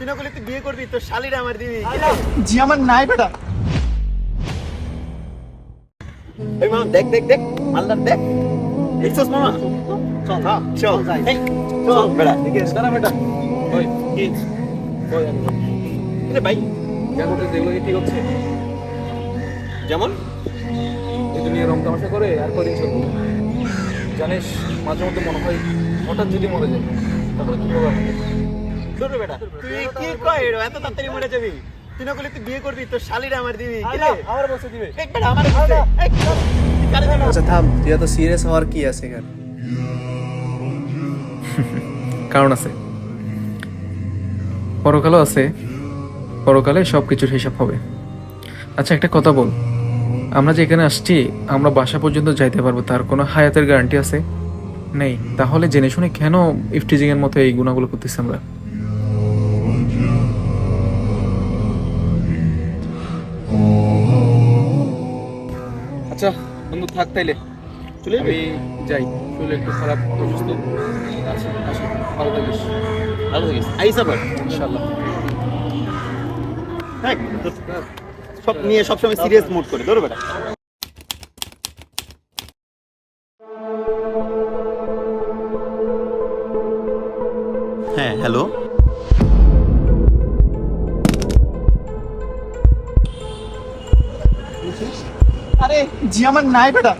তুই না করলে তুই বিয়ে করবি, তোর শালিরা আমার দিবি। জি আমার নাই বেটা। এই মামা দেখ দেখ দেখ মালদার দেখ, দেখছস মামা? চল হ্যাঁ চল যাই, চল বেটা ঠিক আছে দাঁড়া বেটা। ওই কি ওই আরে ভাই জায়গাটা যেগুলো ঠিক হচ্ছে, যেমন এই দুনিয়া রং তামাশা করে আর কদিন চলবে জানিস। মাঝে মধ্যে মনে হয় হঠাৎ যদি মরে যায় তারপরে কি হবে আমাদের? ছোট বেটা তুই কি কয় এত তাড়াতাড়ি মরে যাবি? তুই না করলে তুই বিয়ে করবি, তোর শালিরা আমার দিবি। কি রে আমার বসে দিবে। দেখ বেটা আমার বলছে এই চল, তুই কারে দিবি? আচ্ছা থাম, তুই এত সিরিয়াস হওয়ার কি আছে এখানে? কারণ আছে, পরকালও আছে, পরকালে সব কিছুর হিসাব হবে। আচ্ছা একটা কথা বল, আমরা যে এখানে আসছি আমরা বাসা পর্যন্ত যাইতে পারবো তার কোনো হায়াতের গ্যারান্টি আছে? নেই। তাহলে জেনে শুনে কেন ইফটিজিং এর মতো এই গুণাগুলো করতেছি আমরা? আচ্ছা বন্ধু থাক তাইলে, চলে যাবি? আমি যাই, শরীর একটু খারাপ, অসুস্থ। আচ্ছা আসি, ভালো থাকিস। ভালো থাকিস, আইস আবার ইনশাল্লাহ। দেখ সব নিয়ে সবসময় সিরিয়াস মোড করে ধরো বেটা। হ্যাঁ হ্যালো, আরে জি আমার নাই বেটা।